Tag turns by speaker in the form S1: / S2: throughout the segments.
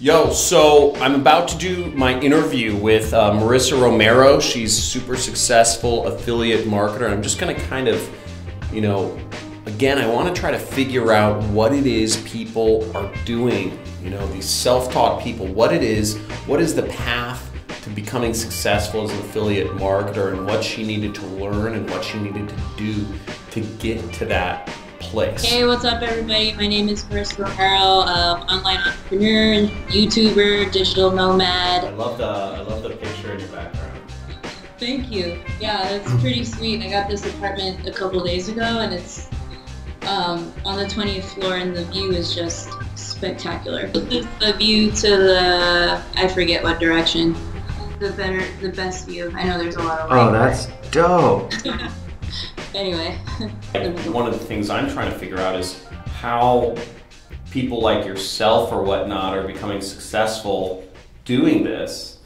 S1: Yo, so I'm about to do my interview with Marissa Romero. She's a super successful affiliate marketer. I'm just gonna kind of, again, I wanna try to figure out what it is people are doing, these self-taught people, what is the path to becoming successful as an affiliate marketer, and what she needed to learn and what she needed to do to get to that place.
S2: Hey, what's up everybody? My name is Marissa Romero, online entrepreneur, YouTuber, digital nomad.
S1: I love the picture in your background.
S2: Thank you. Yeah, it's pretty sweet. I got this apartment a couple days ago and it's on the 20th floor and the view is just spectacular. This is the view to the, I forget what direction. The best view. I know there's a lot of light.
S1: Oh, that's dope.
S2: Anyway.
S1: One of the things I'm trying to figure out is how people like yourself or whatnot are becoming successful doing this.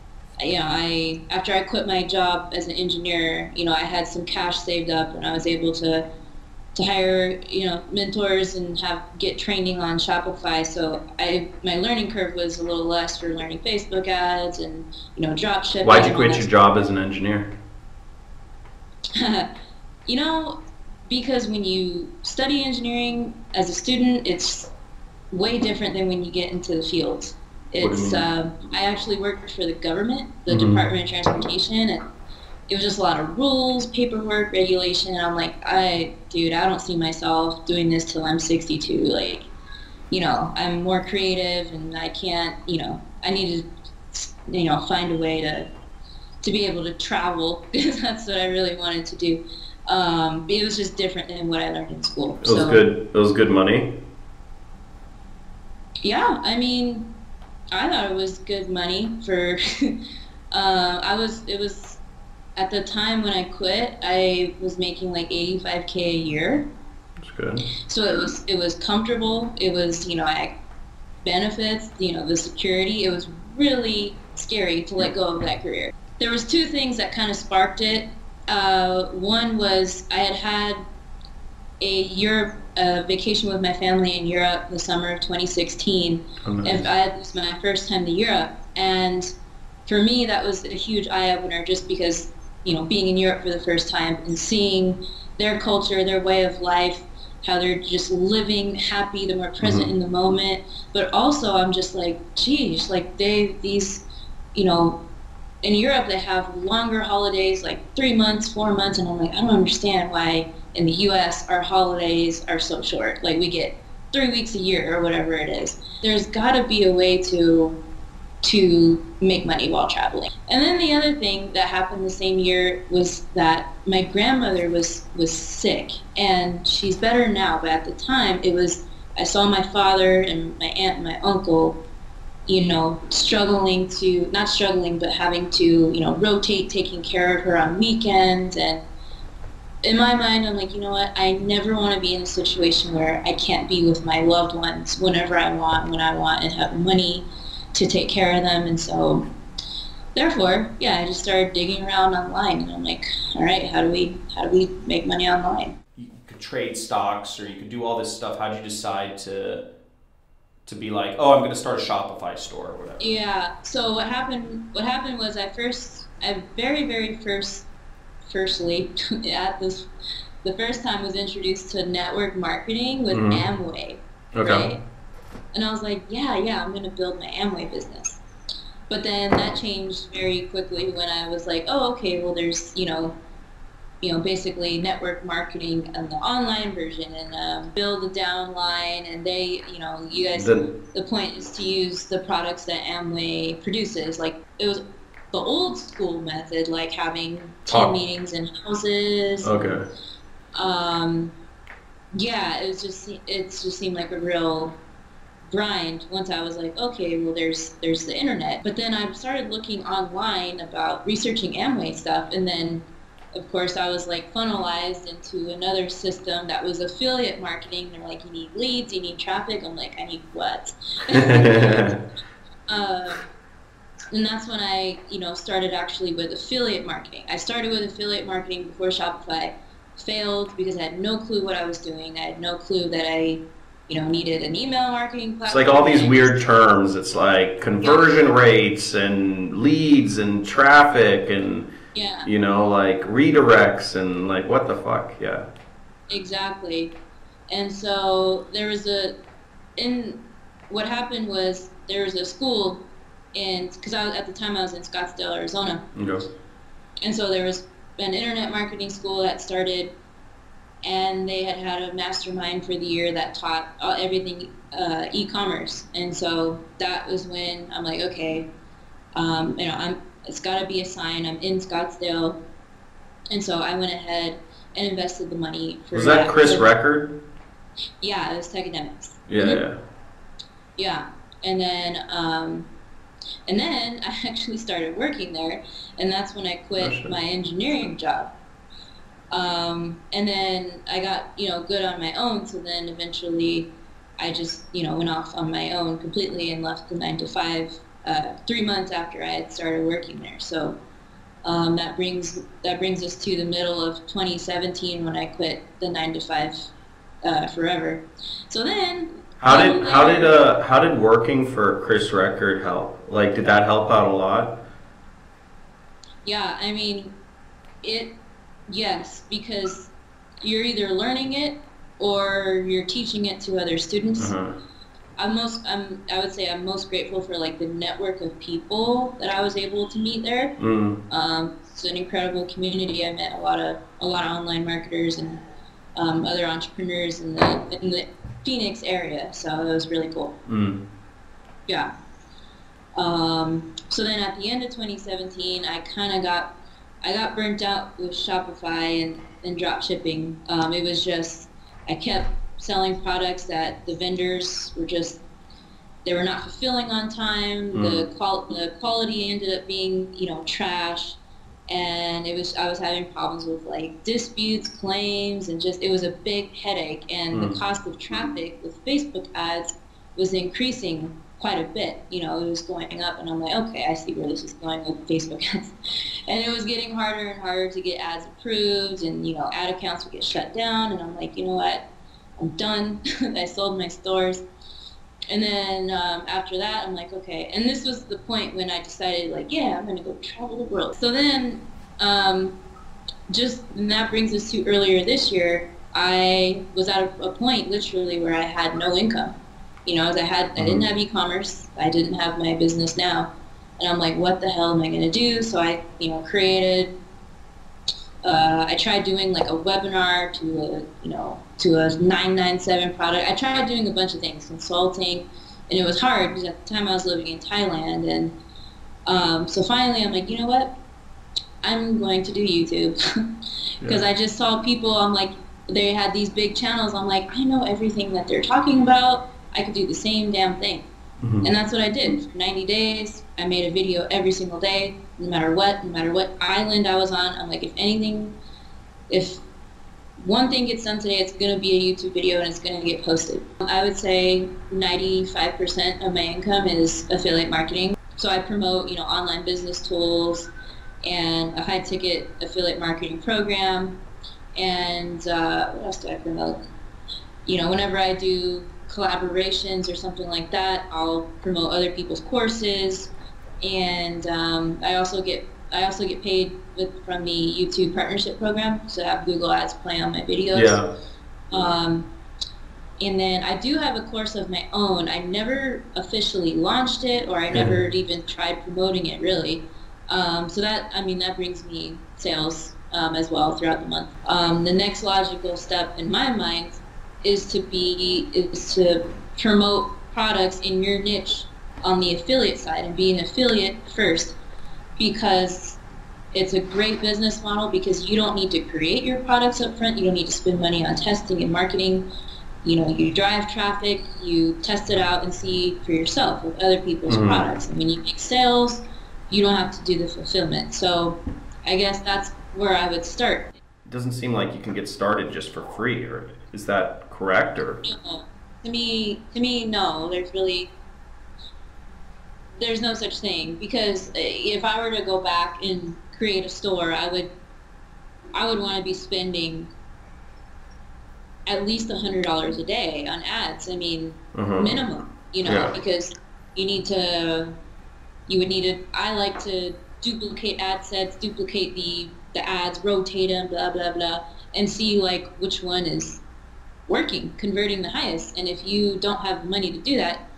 S2: After I quit my job as an engineer, I had some cash saved up and I was able to hire, mentors and get training on Shopify. So my learning curve was a little less for learning Facebook ads and, drop shipping.
S1: Why'd you quit your job as an engineer?
S2: Because when you study engineering as a student, it's way different than when you get into the field. I actually worked for the government, the Department of Transportation, and it was just a lot of rules, paperwork, regulation, and I'm like, I don't see myself doing this till I'm 62. I'm more creative and I can't, I need to, find a way to be able to travel, because that's what I really wanted to do. It was just different than what I learned in school.
S1: It was good. It was good money.
S2: Yeah, I thought it was good money for. It was at the time when I quit, I was making like $85K a year.
S1: That's good.
S2: So it was comfortable. It was I had benefits. The security. It was really scary to let go of that career. There was two things that kind of sparked it. One was I had a vacation with my family in Europe the summer of 2016.
S1: Oh, nice.
S2: And it was my first time to Europe, and for me that was a huge eye-opener, just because being in Europe for the first time and seeing their culture, their way of life, how they're just living happy, they're more present in the moment. But also I'm just like, geez, like in Europe, they have longer holidays, like 3 months, 4 months, and I'm like, I don't understand why in the U.S. our holidays are so short. Like we get 3 weeks a year or whatever it is. There's got to be a way to make money while traveling. And then the other thing that happened the same year was that my grandmother was sick, and she's better now, but at the time I saw my father and my aunt and my uncle not struggling, but having to, rotate taking care of her on weekends. And in my mind, I'm like, you know what? I never want to be in a situation where I can't be with my loved ones whenever I want, when I want, and have money to take care of them. And so, therefore, I just started digging around online, and I'm like, all right, how do we make money online?
S1: You could trade stocks, or you could do all this stuff. How did you decide to be like, oh, I'm going to start a Shopify store or whatever?
S2: Yeah. So what happened was the first time was introduced to network marketing with Amway.
S1: Okay.
S2: Right? And I was like, yeah, I'm going to build my Amway business. But then that changed very quickly when I was like, oh, okay, well, there's, basically network marketing and the online version, and build a downline, and they, you guys, the point is to use the products that Amway produces. Like, it was the old school method, like having team meetings in houses.
S1: Okay.
S2: It just seemed like a real grind once I was like, okay, well, there's the internet. But then I started looking online about researching Amway stuff, and then of course I was like funnelized into another system that was affiliate marketing. They're like, you need leads, you need traffic. I'm like, I need what? And that's when I started actually with affiliate marketing. I started with affiliate marketing before Shopify. Failed because I had no clue what I was doing. I had no clue that I needed an email marketing
S3: It's
S2: platform.
S3: like all these weird terms. It's like conversion rates and leads and traffic and, like redirects and like what the fuck, yeah.
S2: Exactly. And so what happened was there was a school because at the time I was in Scottsdale, Arizona.
S3: Okay.
S2: And so there was an internet marketing school that started, and they had a mastermind for the year that taught everything e-commerce. And so that was when I'm like, okay, it's got to be a sign. I'm in Scottsdale, and so I went ahead and invested the money for.
S3: Was that Chris Record?
S2: Yeah, it was Techademics.
S3: Yeah.
S2: Yeah, and then I actually started working there, and that's when I quit my engineering job. And then I got, good on my own, so then eventually I just, went off on my own completely and left the 9 to 5 3 months after I had started working there. So that brings us to the middle of 2017 when I quit the 9 to 5 forever. So then
S3: how did working for Chris Record help? Like, did that help out a lot?
S2: Yeah, I mean, yes, because you're either learning it or you're teaching it to other students. I would say I'm most grateful for like the network of people that I was able to meet there. It's an incredible community. I met a lot of online marketers and other entrepreneurs in the Phoenix area, so it was really cool. Yeah. So then at the end of 2017, I got burnt out with Shopify and drop shipping. It was just, I kept selling products that the vendors they were not fulfilling on time. The quality ended up being, trash. And I was having problems with like disputes, claims, and it was a big headache. And the cost of traffic with Facebook ads was increasing quite a bit. It was going up, and I'm like, okay, I see where this is going with Facebook ads. And it was getting harder and harder to get ads approved, and ad accounts would get shut down. And I'm like, you know what, I'm done. I sold my stores. And then after that, I'm like, okay. And this was the point when I decided, like, yeah, I'm going to go travel the world. So then, and that brings us to earlier this year, I was at a point literally where I had no income. I didn't have e-commerce. I didn't have my business now. And I'm like, what the hell am I going to do? So I, I tried doing like a webinar to a 997 product. I tried doing a bunch of things, consulting, and it was hard because at the time I was living in Thailand. And so finally I'm like, you know what? I'm going to do YouTube because I just saw people, I'm like, they had these big channels. I'm like, I know everything that they're talking about. I could do the same damn thing. And that's what I did. For 90 days, I made a video every single day, no matter what island I was on. I'm like, if one thing gets done today, it's going to be a YouTube video and it's going to get posted. I would say 95% of my income is affiliate marketing. So I promote, online business tools and a high-ticket affiliate marketing program. And what else do I promote? Whenever I do collaborations or something like that, I'll promote other people's courses. And I also get paid from the YouTube partnership program, so I have Google Ads play on my videos. And then I do have a course of my own. I never officially launched it, or I never even tried promoting it really. So that brings me sales as well throughout the month. The next logical step in my mind is to promote products in your niche on the affiliate side and be an affiliate first, because it's a great business model, because you don't need to create your products up front. You don't need to spend money on testing and marketing. You drive traffic, you test it out and see for yourself with other people's products. And when you make sales, you don't have to do the fulfillment. So I guess that's where I would start.
S3: It doesn't seem like you can get started just for free, or is that correct? Or
S2: no. To me, no. There's no such thing, because if I were to go back and create a store, I would want to be spending at least $100 a day on ads. I mean, minimum, you know, because you would need to, I like to duplicate ad sets, duplicate the ads, rotate them, blah, blah, blah, and see like which one is working, converting the highest. And if you don't have money to do that,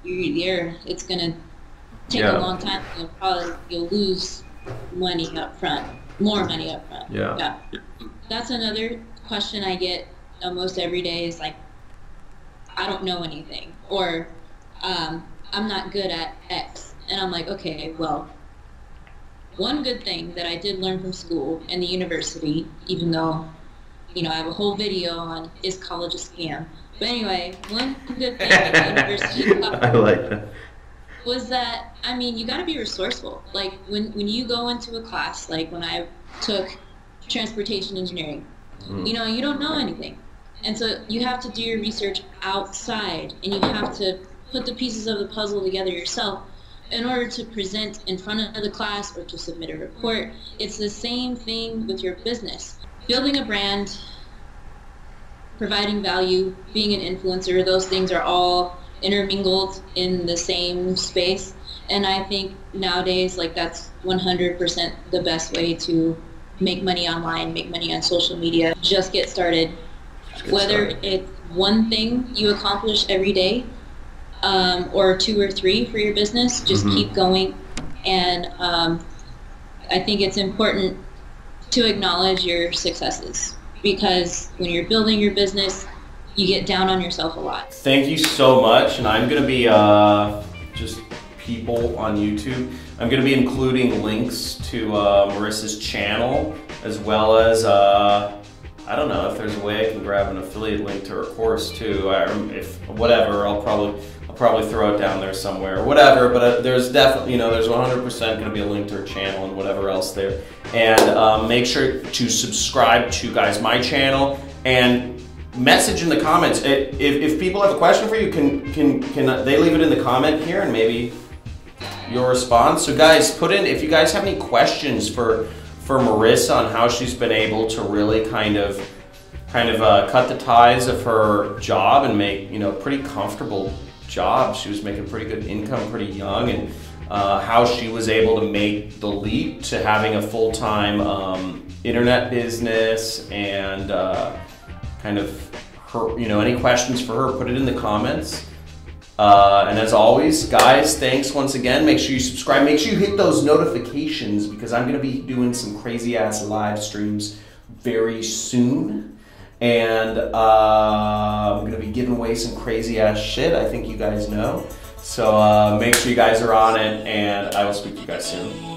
S2: it's going to take a long time. You'll lose money up front, more money up front. Yeah. That's another question I get almost every day is like, I don't know anything, or I'm not good at X. And I'm like, okay, well, one good thing that I did learn from school and the university, even though, you know, I have a whole video on is college a scam. But anyway, one good thing at the university
S3: I like that.
S2: Was that, I mean, you got to be resourceful. Like when you go into a class, like when I took transportation engineering, you know, you don't know anything. And so you have to do your research outside, and you have to put the pieces of the puzzle together yourself in order to present in front of the class or to submit a report. It's the same thing with your business. Building a brand, providing value, being an influencer, those things are all intermingled in the same space. And I think nowadays, like, that's 100% the best way to make money online, make money on social media. Just get started. Whether it's one thing you accomplish every day, or 2 or 3 for your business, just keep going. And I think it's important to acknowledge your successes, because when you're building your business, you get down on yourself a lot.
S1: Thank you so much. And I'm going to be just people on YouTube. I'm going to be including links to Marissa's channel, as well as I don't know if there's a way I can grab an affiliate link to her course too. If whatever, I'll probably throw it down there somewhere or whatever. But there's definitely, you know, there's 100% going to be a link to her channel and whatever else there. And make sure to subscribe to my channel, and message in the comments. If people have a question for you, can they leave it in the comment here, and maybe your response. So guys, put in if you guys have any questions for Marissa on how she's been able to really kind of cut the ties of her job and make, you know, pretty comfortable job. She was making pretty good income pretty young, and how she was able to make the leap to having a full-time internet business, and kind of her, you know, any questions for her, put it in the comments. And as always, guys, thanks once again. Make sure you subscribe. Make sure you hit those notifications, because I'm going to be doing some crazy-ass live streams very soon. And I'm going to be giving away some crazy-ass shit, I think you guys know. So make sure you guys are on it, and I will speak to you guys soon.